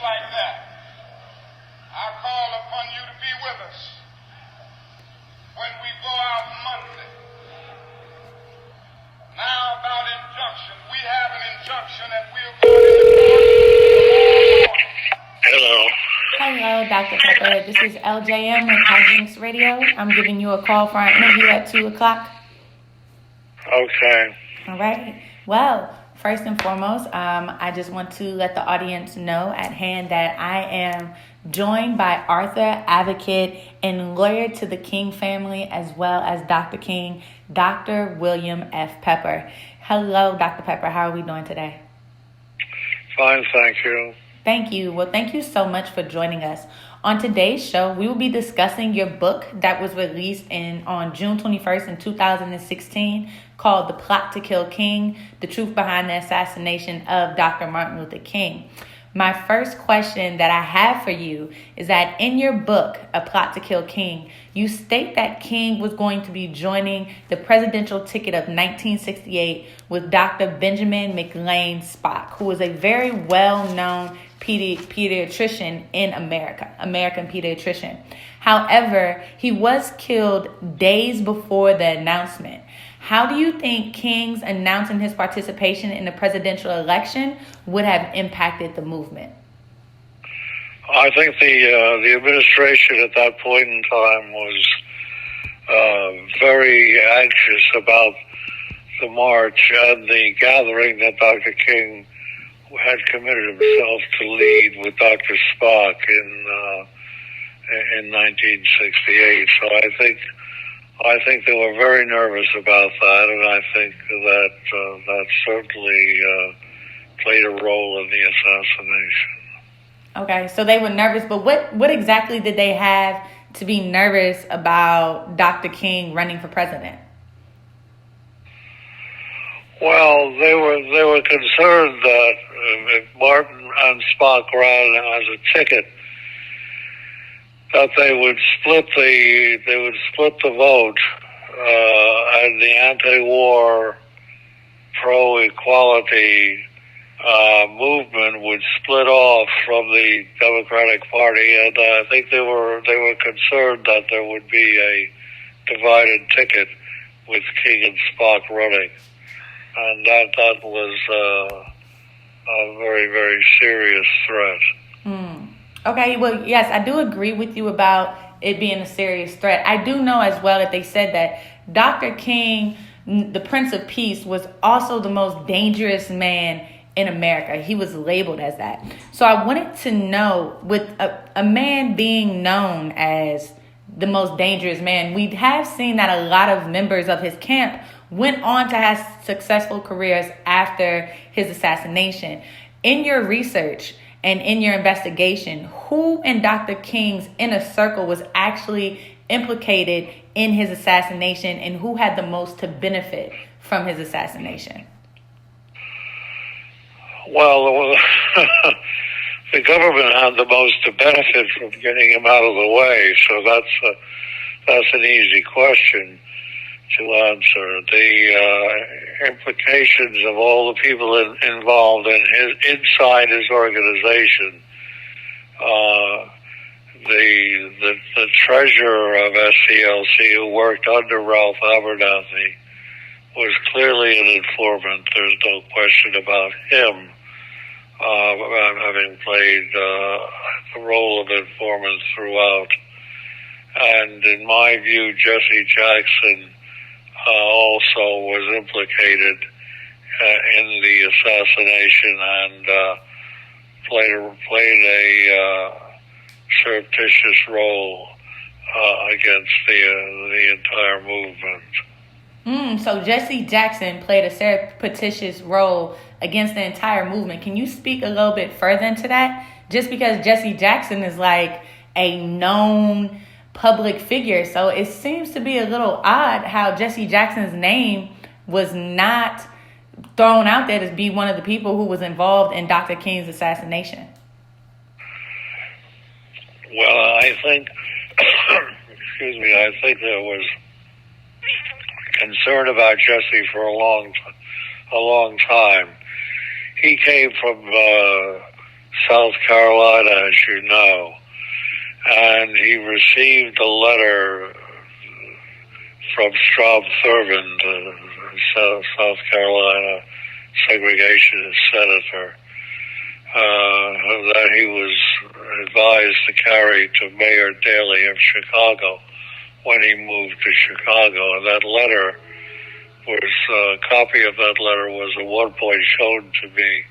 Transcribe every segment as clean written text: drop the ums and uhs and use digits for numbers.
like that. I call upon you to be with us when we go out Monday. Now about injunction. We have an injunction and we're going into court. Hello. Hello, Dr. Pepper. This is LJM with Hijynx Radio. I'm giving you a call for our interview at 2 o'clock. Okay. All right. Well, first and foremost, I just want to let the audience know at hand that I am joined by Arthur, advocate, and lawyer to the King family, as well as Dr. King, Dr. William F. Pepper. Hello, Dr. Pepper. How are we doing today? Fine, thank you. Thank you. Well, thank you so much for joining us. On today's show, we will be discussing your book that was released on June 21st in 2016 called The Plot to Kill King, The Truth Behind the Assassination of Dr. Martin Luther King. My first question that I have for you is that in your book, A Plot to Kill King, you state that King was going to be joining the presidential ticket of 1968 with Dr. Benjamin McLean Spock, who was a very well-known pediatrician in American pediatrician. However, he was killed days before the announcement. How do you think King's announcing his participation in the presidential election would have impacted the movement? I think the administration at that point in time was very anxious about the march and the gathering that Dr. King had committed himself to lead with Dr. Spock in 1968. So I think they were very nervous about that, and I think that certainly played a role in the assassination. Okay, so they were nervous, but what exactly did they have to be nervous about Dr. King running for president? Well, they were concerned that if Martin and Spock ran as a ticket, that they would split the vote, and the anti-war, pro-equality movement would split off from the Democratic Party, and I think they were concerned that there would be a divided ticket with King and Spock running, and that was a very, very serious threat. Okay, well, yes, I do agree with you about it being a serious threat. I do know as well that they said that Dr. King, the Prince of Peace, was also the most dangerous man in America. He was labeled as that. So I wanted to know, with a man being known as the most dangerous man, we have seen that a lot of members of his camp went on to have successful careers after his assassination. In your research and in your investigation, who in Dr. King's inner circle was actually implicated in his assassination, and who had the most to benefit from his assassination? Well, the government had the most to benefit from getting him out of the way, so that's an easy question to answer. The implications of all the people involved inside his organization, the treasurer of SCLC, who worked under Ralph Abernathy, was clearly an informant. There's no question about him having played the role of informant throughout. And in my view, Jesse Jackson also was implicated in the assassination and played a surreptitious role against the entire movement. So Jesse Jackson played a surreptitious role against the entire movement. Can you speak a little bit further into that? Just because Jesse Jackson is like a known public figure, so it seems to be a little odd how Jesse Jackson's name was not thrown out there to be one of the people who was involved in Dr. King's assassination. Well, I think, I think there was concern about Jesse for a long time. He came from South Carolina, as you know. And he received a letter from Strom Thurmond, South Carolina segregationist senator, that he was advised to carry to Mayor Daley of Chicago when he moved to Chicago. And that letter was, a copy of that letter was at one point shown to me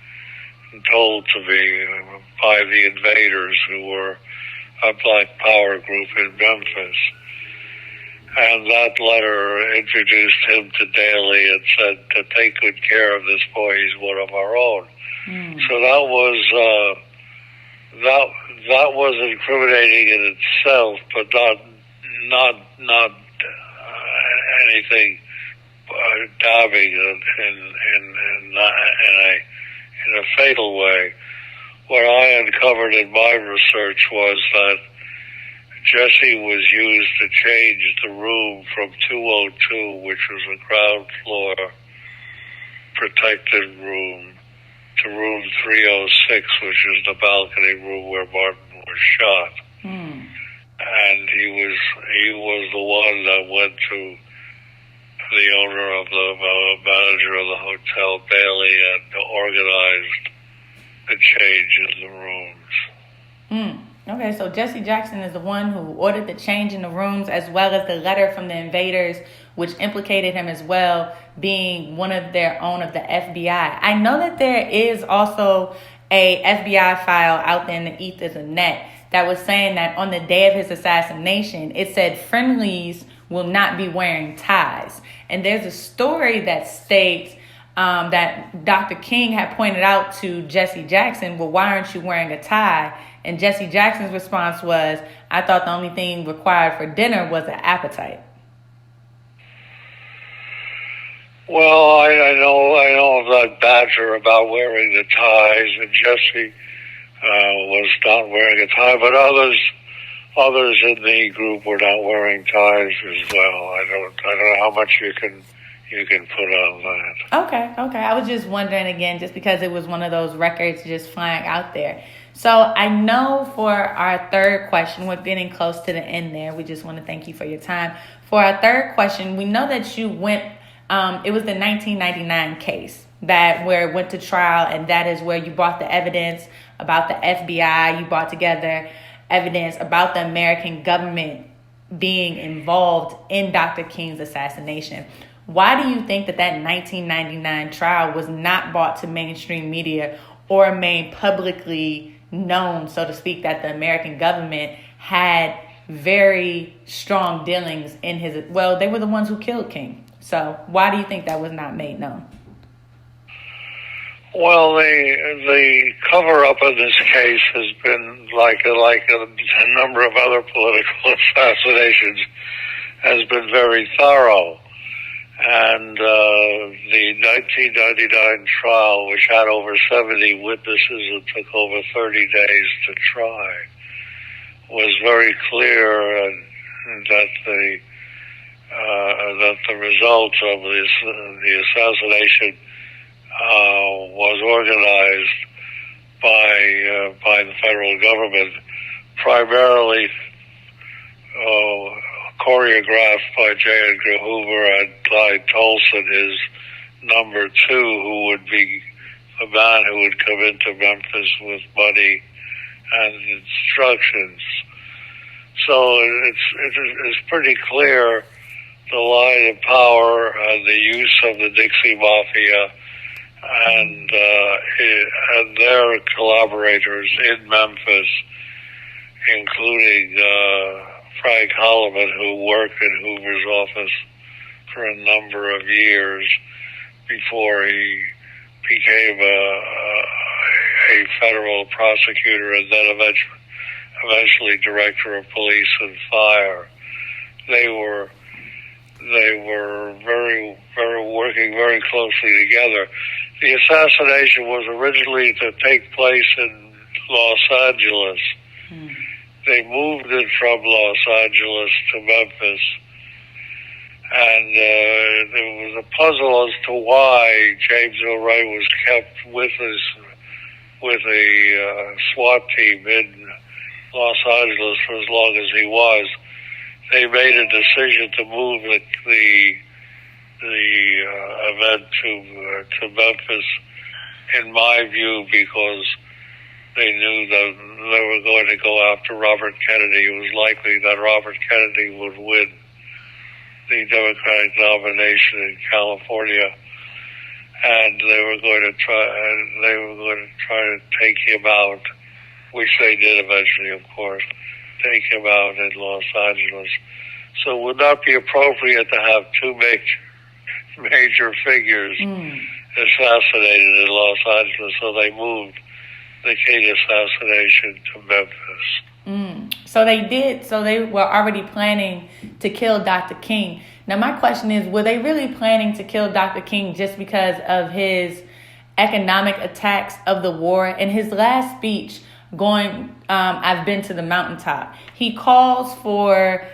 and told to me by the Invaders, who were a Black Power group in Memphis. And that letter introduced him to Daley and said to take good care of this boy. He's one of our own. So that was incriminating in itself, but not anything damning in a fatal way. What I uncovered in my research was that Jesse was used to change the room from 202, which was a ground floor protected room, to room 306, which is the balcony room where Martin was shot. And he was the one that went to the owner of the manager of the hotel, Bailey, and organized the change in the rooms. Okay, so Jesse Jackson is the one who ordered the change in the rooms, as well as the letter from the Invaders, which implicated him as well, being one of their own of the FBI. I know that there is also a FBI file out there in the ethers of net that was saying that on the day of his assassination, it said friendlies will not be wearing ties. And there's a story that states that Dr. King had pointed out to Jesse Jackson, well, why aren't you wearing a tie? And Jesse Jackson's response was, I thought the only thing required for dinner was an appetite. Well, I know of that banter about wearing the ties, and Jesse was not wearing a tie, but others in the group were not wearing ties as well. I don't know how much you can put on that. Okay. I was just wondering again, just because it was one of those records just flying out there. So I know for our third question, we're getting close to the end there. We just want to thank you for your time. For our third question, we know that you went, it was the 1999 case where it went to trial, and that is where you brought the evidence about the FBI. You brought together evidence about the American government being involved in Dr. King's assassination. Why do you think that 1999 trial was not brought to mainstream media or made publicly known, so to speak, that the American government had very strong dealings in his... Well, they were the ones who killed King. So why do you think that was not made known? Well, the cover-up of this case has been like a number of other political assassinations, has been very thorough. And the 1999 trial, which had over 70 witnesses and took over 30 days to try, was very clear that the result of the assassination was organized by the federal government, primarily choreographed by J. Edgar Hoover and Clyde Tolson, his number two, who would be the man who would come into Memphis with money and instructions. So it's pretty clear the line of power and the use of the Dixie Mafia and their collaborators in Memphis, including Frank Holloman, who worked in Hoover's office for a number of years before he became a federal prosecutor and then eventually director of police and fire. They were very working very closely together. The assassination was originally to take place in Los Angeles. They moved it from Los Angeles to Memphis, and there was a puzzle as to why James Earl Ray was kept with his with a SWAT team in Los Angeles for as long as he was. They made a decision to move the event to Memphis, in my view, because they knew that they were going to go after Robert Kennedy. It was likely that Robert Kennedy would win the Democratic nomination in California, and they were going to try to take him out, which they did eventually, of course, take him out in Los Angeles. So it would not be appropriate to have two major figures assassinated in Los Angeles, so they moved the King assassination to Memphis. So they did. So they were already planning to kill Dr. King. Now, my question is, were they really planning to kill Dr. King just because of his economic attacks of the war? In his last speech, I've been to the mountaintop, he calls for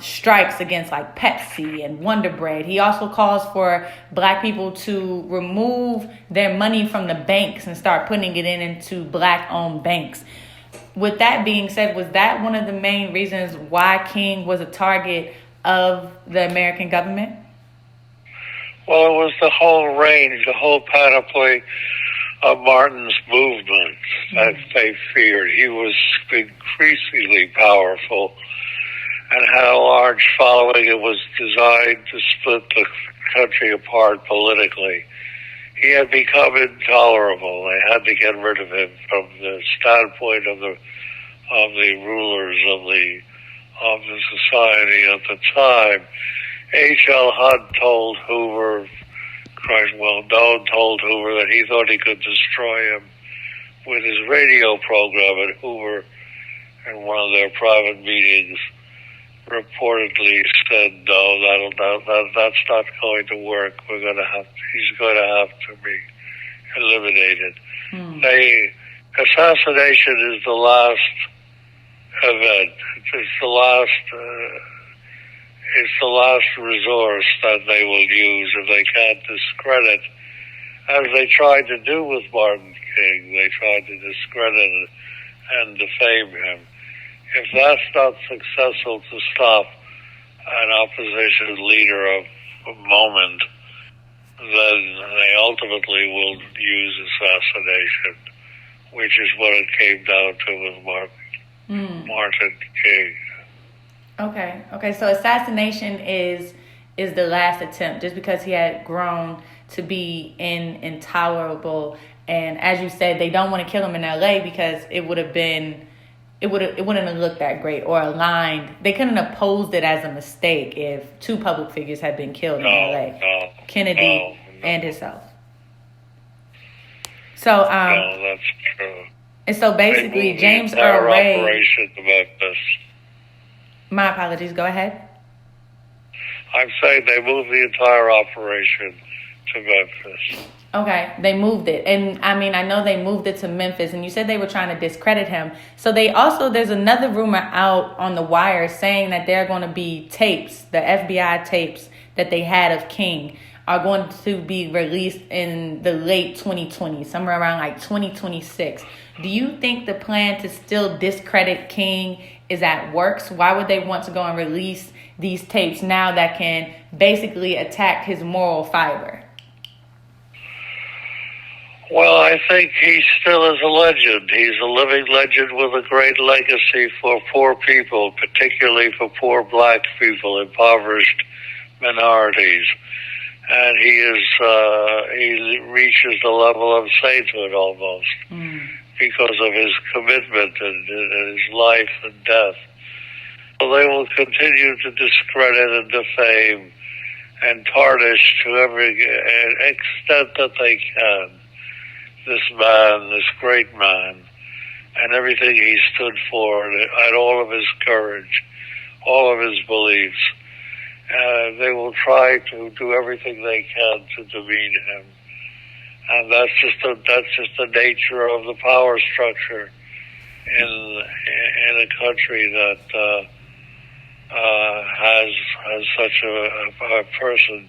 strikes against like Pepsi and Wonder Bread. He also calls for black people to remove their money from the banks and start putting it into black-owned banks. With that being said, was that one of the main reasons why King was a target of the American government? Well, it was the whole range, the whole panoply of Martin's movement that they feared. He was increasingly powerful and had a large following. It was designed to split the country apart politically. He had become intolerable. They had to get rid of him from the standpoint of the rulers of the society at the time. H.L. Hunt told Hoover, told Hoover that he thought he could destroy him with his radio program, and Hoover, in one of their private meetings, reportedly said, "No, that's not going to work. He's going to have to be eliminated." Assassination is the last event. It's the last resource that they will use if they can't discredit, as they tried to do with Martin King. They tried to discredit and defame him. If that's not successful to stop an opposition leader of a moment, then they ultimately will use assassination, which is what it came down to with Martin King. Okay. So assassination is the last attempt, just because he had grown to be intolerable. And as you said, they don't want to kill him in L.A. because it wouldn't have looked that great or aligned. They couldn't have posed it as a mistake if two public figures had been killed in L.A. Kennedy and himself. So no, that's true. And so basically, James Earl Ray. Operation to Memphis. My apologies. Go ahead. I'm saying they moved the entire operation to Memphis. Okay, they moved it. And I mean, I know they moved it to Memphis, and you said they were trying to discredit him. So there's another rumor out on the wire saying that there are going to be tapes, the FBI tapes that they had of King are going to be released in the late 2020s, somewhere around like 2026. Do you think the plan to still discredit King is at work? So why would they want to go and release these tapes now that can basically attack his moral fiber? Well, I think he still is a legend. He's a living legend with a great legacy for poor people, particularly for poor black people, impoverished minorities. And he reaches the level of sainthood almost because of his commitment and his life and death. So they will continue to discredit and defame and tarnish to every extent that they can this man, this great man, and everything he stood for, and all of his courage, all of his beliefs. They will try to do everything they can to demean him, and that's just the nature of the power structure in a country that has such a person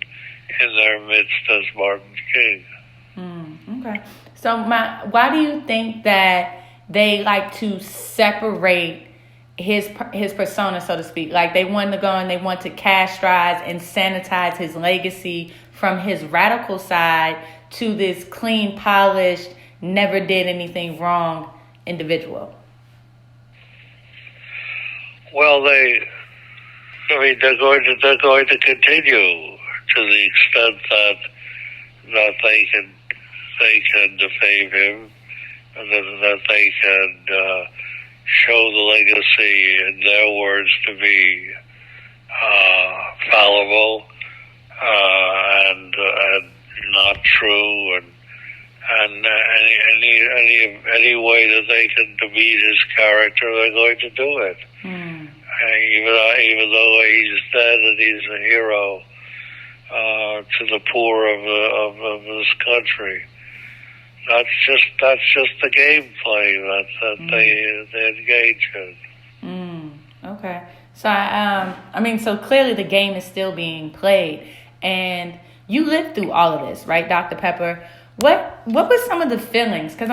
in their midst as Martin King. Okay. So why do you think that they like to separate his persona, so to speak? Like they want to go and they want to castrate and sanitize his legacy from his radical side to this clean, polished, never did anything wrong individual. Well, they're going to continue to the extent that they can defame him, and that they can show the legacy, in their words, to be fallible and not true, and any way that they can demean his character, they're going to do it. Even though he's dead and he's a hero to the poor of this country. That's just the gameplay that they engage in. Okay. So so clearly the game is still being played, and you lived through all of this, right, Dr. Pepper? What were some of the feelings? Because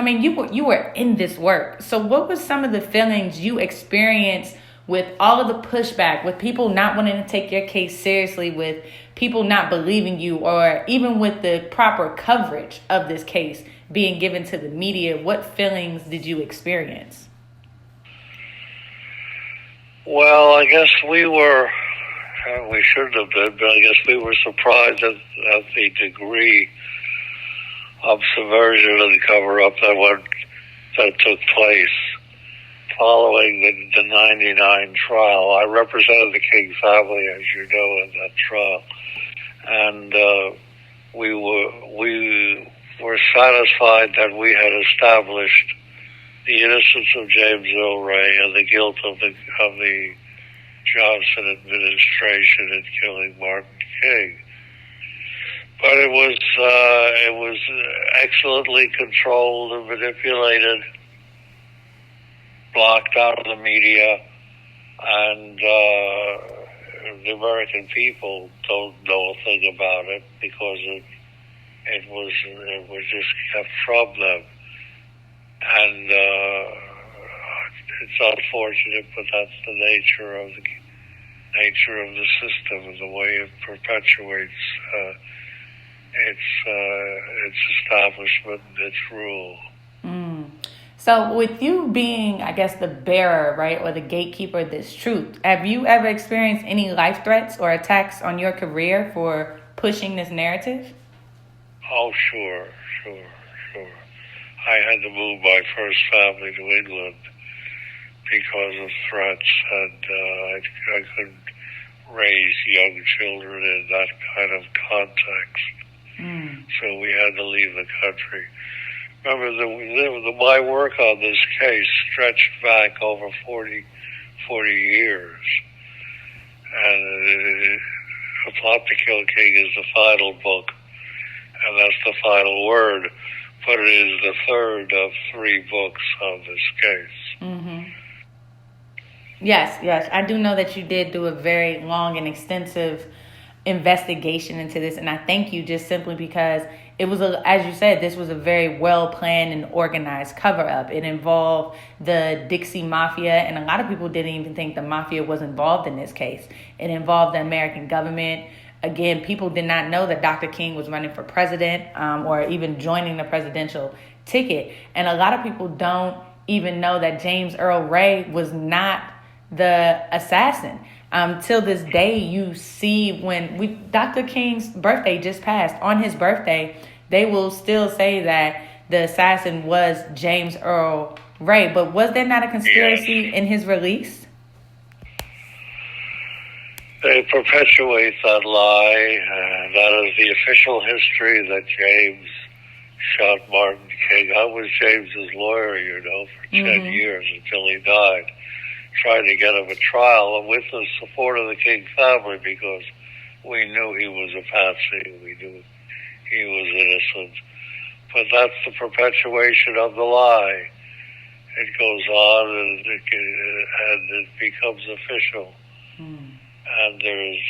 you were in this work. So what were some of the feelings you experienced with all of the pushback, with people not wanting to take your case seriously, with people not believing you, or even with the proper coverage of this case being given to the media? What feelings did you experience? Well, I guess we shouldn't have been, but I guess we were surprised at the degree of subversion and cover-up that took place following the 99 trial. I represented the King family, as you know, in that trial. And we were satisfied that we had established the innocence of James Earl Ray and the guilt of the Johnson administration in killing Martin King. But it was excellently controlled and manipulated, blocked out of the media, and the American people don't know a thing about it because it was just kept from them. And it's unfortunate, but that's the nature of the system and the way it perpetuates its establishment and its rule. So with you being, I guess, the bearer, right, or the gatekeeper of this truth, have you ever experienced any life threats or attacks on your career for pushing this narrative? Oh, sure. I had to move my first family to England because of threats, and I couldn't raise young children in that kind of context. So we had to leave the country. Remember, my work on this case stretched back over 40 years. And A Plot to Kill King is the final book, and that's the final word. But it is the third of 3 books on this case. Yes. I do know that you did do a very long and extensive investigation into this, and I thank you just simply because it was, as you said, this was a very well-planned and organized cover-up. It involved the Dixie Mafia, and a lot of people didn't even think the Mafia was involved in this case. It involved the American government. Again, people did not know that Dr. King was running for president or even joining the presidential ticket. And a lot of people don't even know that James Earl Ray was not the assassin. Till this day, you see when Dr. King's birthday just passed. On his birthday, they will still say that the assassin was James Earl Ray. But was there not a conspiracy in his release? They perpetuate that lie. That is the official history that James shot Martin King. I was James's lawyer, for 10 years until he died, trying to get him a trial with the support of the King family because we knew he was a patsy. We knew he was innocent. But that's the perpetuation of the lie. It goes on and it becomes official. And there's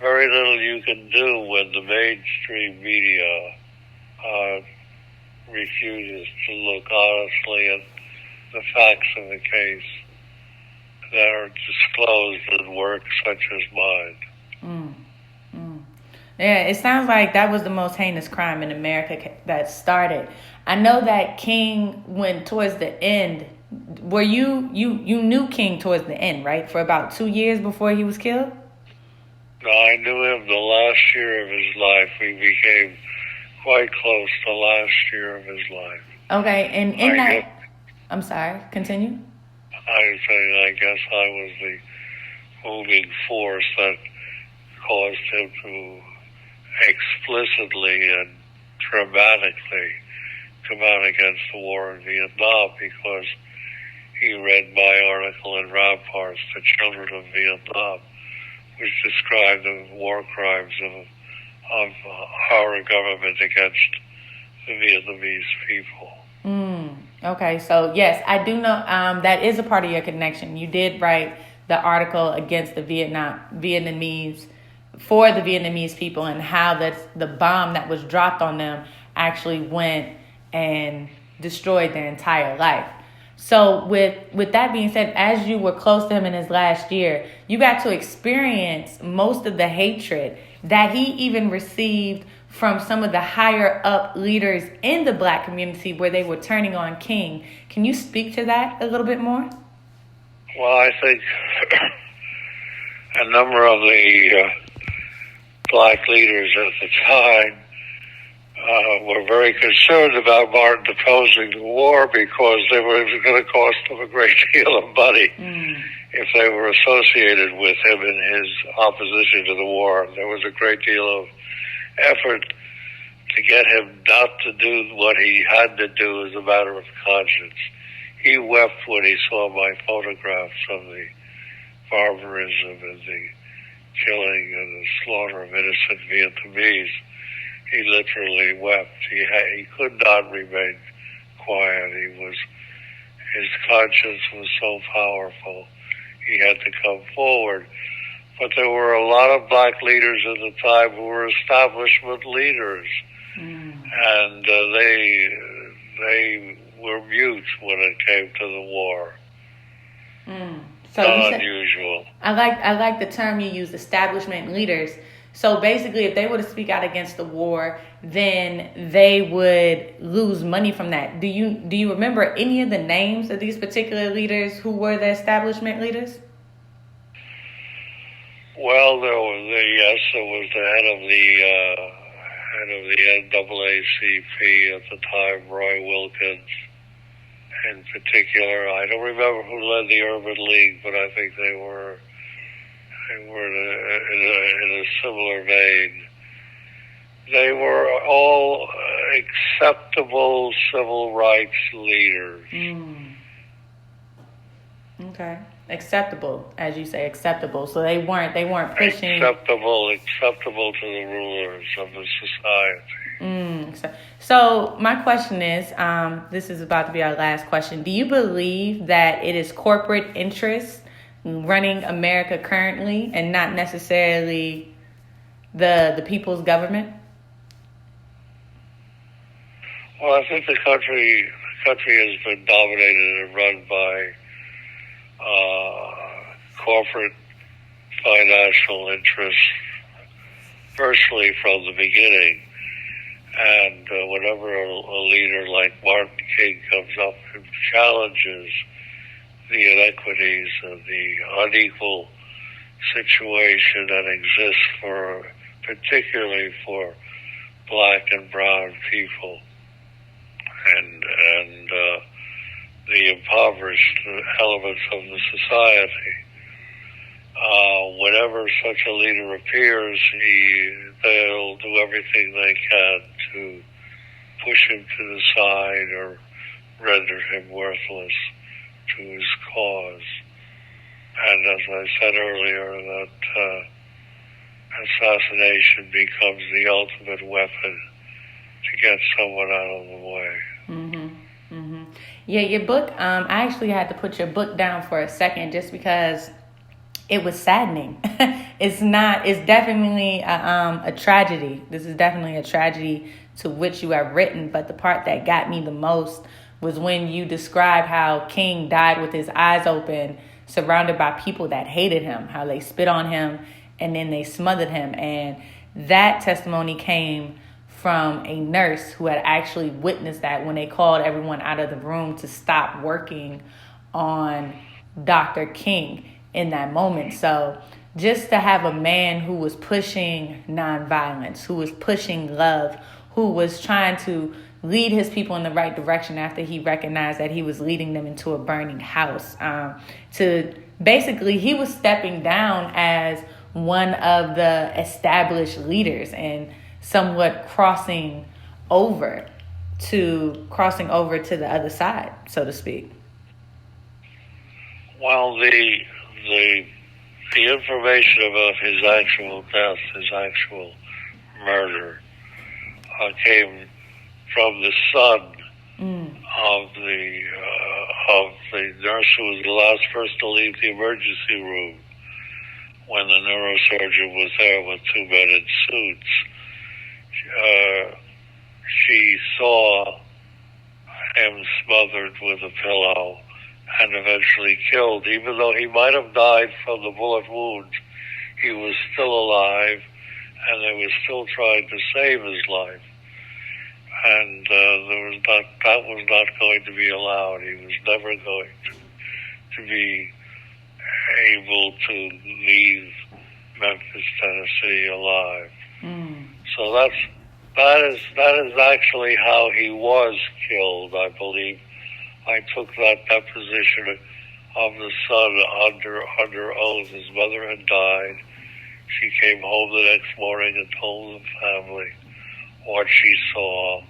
very little you can do when the mainstream media refuses to look honestly at the facts of the case that are disclosed in works such as mine. Yeah, it sounds like that was the most heinous crime in America that started. I know that King went towards the end. Were you knew King towards the end, right? For about 2 years before he was killed? No, I knew him the last year of his life. We became quite close the last year of his life. Okay, and in that... I'm sorry, continue. I guess I was the moving force that caused him to explicitly and dramatically come out against the war in Vietnam, because he read my article in Ramparts, The Children of Vietnam, which described the war crimes of our government against the Vietnamese people. Okay, so yes, I do know that is a part of your connection. You did write the article against the Vietnamese, for the Vietnamese people, and how the bomb that was dropped on them actually went and destroyed their entire life. So with that being said, as you were close to him in his last year, you got to experience most of the hatred that he even received from some of the higher up leaders in the Black community, where they were turning on King. Can you speak to that a little bit more? Well, I think a number of the Black leaders at the time were very concerned about Martin opposing the war, because it was going to cost them a great deal of money if they were associated with him in his opposition to the war. There was a great deal of effort to get him not to do what he had to do as a matter of conscience. He wept when he saw my photographs of the barbarism and the killing and the slaughter of innocent Vietnamese. He literally wept. He could not remain quiet. His conscience was so powerful. He had to come forward. But there were a lot of Black leaders at the time who were establishment leaders, and they were mute when it came to the war. So not unusual. I like the term you use, establishment leaders. So basically, if they were to speak out against the war, then they would lose money from that. Do you remember any of the names of these particular leaders who were the establishment leaders? Well, there was the head of the NAACP at the time, Roy Wilkins, in particular. I don't remember who led the Urban League, but I think they were in a similar vein. They were all acceptable civil rights leaders. Okay. Acceptable, as you say, acceptable. So they weren't pushing acceptable to the rulers of the society. So my question is, this is about to be our last question. Do you believe that it is corporate interests running America currently, and not necessarily the people's government? Well, I think the country has been dominated and run by corporate financial interests, virtually from the beginning. And whenever a leader like Martin King comes up and challenges the inequities of the unequal situation that exists particularly for Black and brown people, and the impoverished elements of the society. Whenever such a leader appears, they'll do everything they can to push him to the side or render him worthless to his cause. And as I said earlier, that assassination becomes the ultimate weapon to get someone out of the way. Yeah, your book, I actually had to put your book down for a second just because it was saddening. It's definitely a tragedy. This is definitely a tragedy to which you have written. But the part that got me the most was when you described how King died with his eyes open, surrounded by people that hated him, how they spit on him and then they smothered him. And that testimony came from a nurse who had actually witnessed that when they called everyone out of the room to stop working on Dr. King in that moment. So just to have a man who was pushing nonviolence, who was pushing love, who was trying to lead his people in the right direction after he recognized that he was leading them into a burning house. He was stepping down as one of the established leaders and somewhat crossing over to the other side, so to speak. Well, the information about his actual death, his actual murder, came from the son of the nurse who was the last person to leave the emergency room when the neurosurgeon was there with two men in suits. She saw him smothered with a pillow and eventually killed. Even though he might have died from the bullet wounds, he was still alive, and they were still trying to save his life. And that was not going to be allowed. He was never going to be able to leave Memphis, Tennessee alive. So that is actually how he was killed, I believe. I took that deposition of the son under oath. His mother had died. She came home the next morning and told the family what she saw.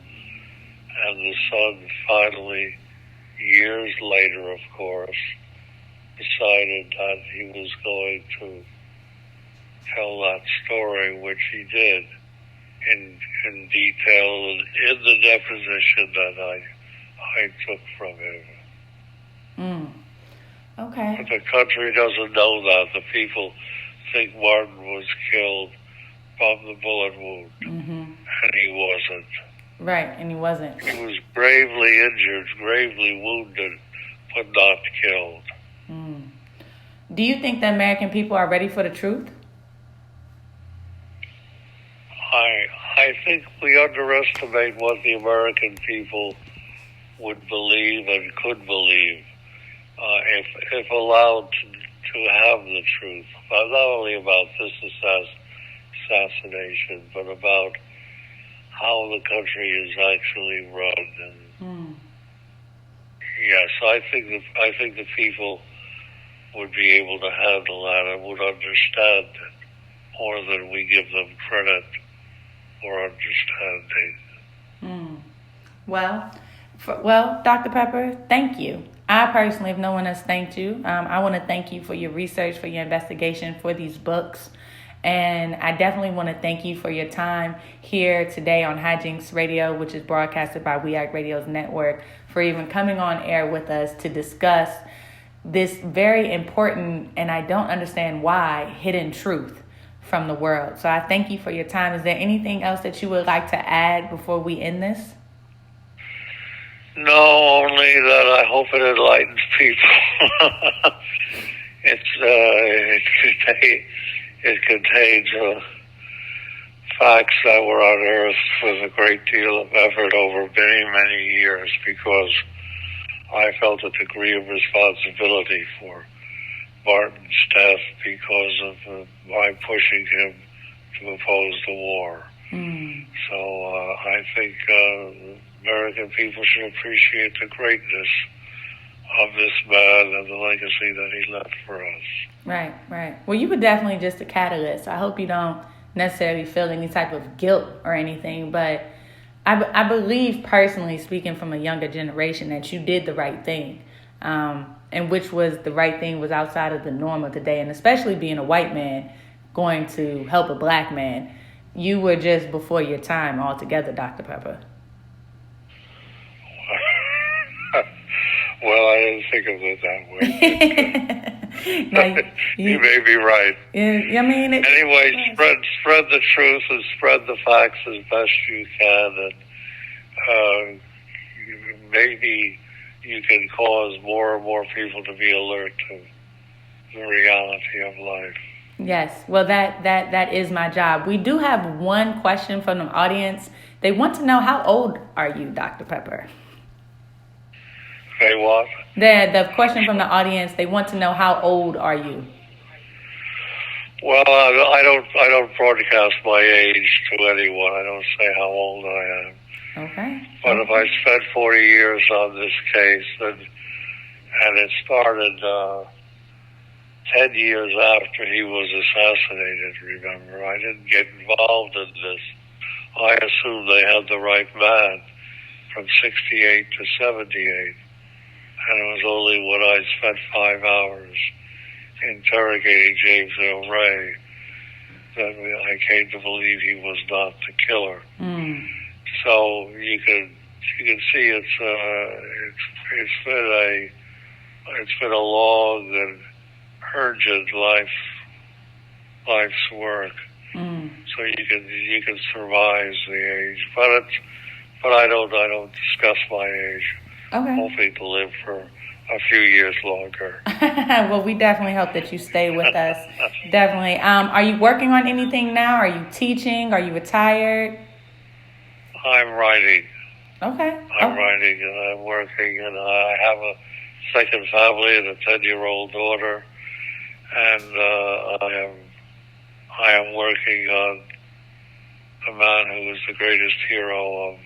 And the son finally, years later, of course, decided that he was going to tell that story, which he did in detail in the deposition that I took from him. Okay. But the country doesn't know that. The people think Martin was killed from the bullet wound, and he wasn't. Right, and he wasn't. He was gravely injured, gravely wounded, but not killed. Do you think the American people are ready for the truth? I think we underestimate what the American people would believe and could believe if allowed to have the truth, not only about this assassination, but about how the country is actually run. And yes, I think the people would be able to handle that and would understand it more than we give them credit for understanding. Well, Dr. Pepper, thank you. I personally, if no one has thanked you, I want to thank you for your research, for your investigation, for these books. And I definitely want to thank you for your time here today on Hijynx Radio, which is broadcasted by DIDNT Radio's network, for even coming on air with us to discuss this very important, and I don't understand why, hidden truth from the world. So I thank you for your time. Is there anything else that you would like to add before we end this? No, only that I hope it enlightens people. It contains facts that were unearthed with a great deal of effort over many, many years, because I felt a degree of responsibility for Martin's death because of my pushing him to oppose the war. So I think American people should appreciate the greatness of this man and the legacy that he left for us. Right. Well, you were definitely just a catalyst. I hope you don't necessarily feel any type of guilt or anything, but I believe personally, speaking from a younger generation, that you did the right thing. And which was the right thing was outside of the norm of today. And especially being a white man going to help a black man, you were just before your time altogether, Dr. Pepper. Well, I didn't think of it that way. Now, you may be right. I mean, anyway, spread the truth and spread the facts as best you can, and maybe you can cause more and more people to be alert to the reality of life. Yes, well, that is my job. We do have one question from the audience. They want to know, how old are you, Dr. Pepper? Say what? The question from the audience, they want to know, how old are you? Well, I don't broadcast my age to anyone. I don't say how old I am. Okay. But if I spent 40 years on this case, and it started 10 years after he was assassinated, remember, I didn't get involved in this. I assumed they had the right man from 68 to 78. And it was only when I spent 5 hours interrogating James Earl Ray that I came to believe he was not the killer. Mm. So you can see it's been a long and urgent life's work. Mm. So you can surmise the age, but I don't discuss my age. Okay. Hopefully to live for a few years longer. Well, we definitely hope that you stay with us. Definitely. Are you working on anything now? Are you teaching? Are you retired? I'm writing. Okay. I'm writing and I'm working, and I have a second family and a 10-year-old daughter, and I am working on a man who is the greatest hero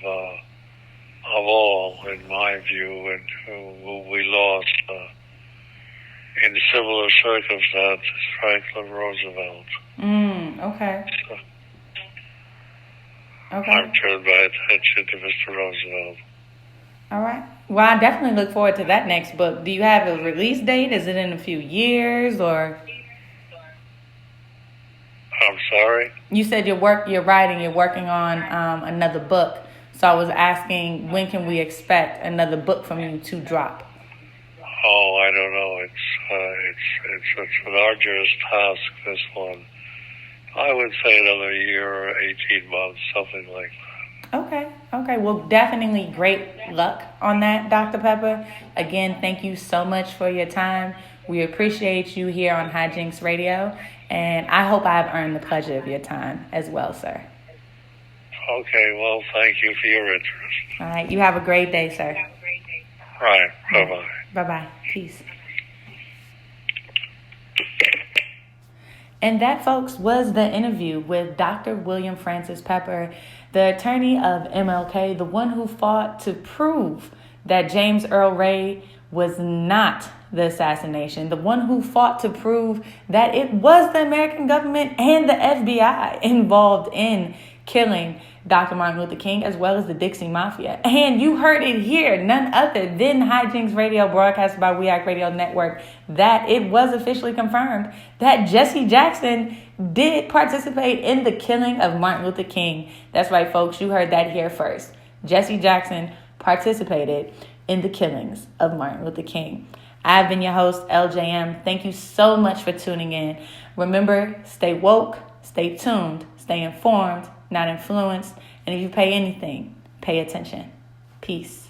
of all, in my view, and who we lost in similar circumstances, Franklin Roosevelt. Okay. So Okay. I've turned my attention to Mr. Roosevelt. All right. Well, I definitely look forward to that next book. Do you have a release date? Is it in a few years, or? I'm sorry? You said you're working on another book. So I was asking, when can we expect another book from you to drop? Oh, I don't know. It's an arduous task, this one. I would say another year or 18 months, something like that. Okay. Well, definitely great luck on that, Dr. Pepper. Again, thank you so much for your time. We appreciate you here on Hijynx Radio, and I hope I've earned the pleasure of your time as well, sir. Okay, well, thank you for your interest. All right, you have a great day, sir. Right, bye-bye. Bye-bye. Peace. And that, folks, was the interview with Dr. William Francis Pepper, the attorney of MLK, the one who fought to prove that James Earl Ray was not the assassination, the one who fought to prove that it was the American government and the FBI involved in killing Dr. Martin Luther King, as well as the Dixie Mafia. And you heard it here, none other than Hijynx Radio, broadcasted by WeAct Radio Network, that it was officially confirmed that Jesse Jackson did participate in the killing of Martin Luther King. That's right, folks, you heard that here first. Jesse Jackson participated in the killings of Martin Luther King. I've been your host, LJM. Thank you so much for tuning in. Remember, stay woke, stay tuned, stay informed, not influenced. And if you pay anything, pay attention. Peace.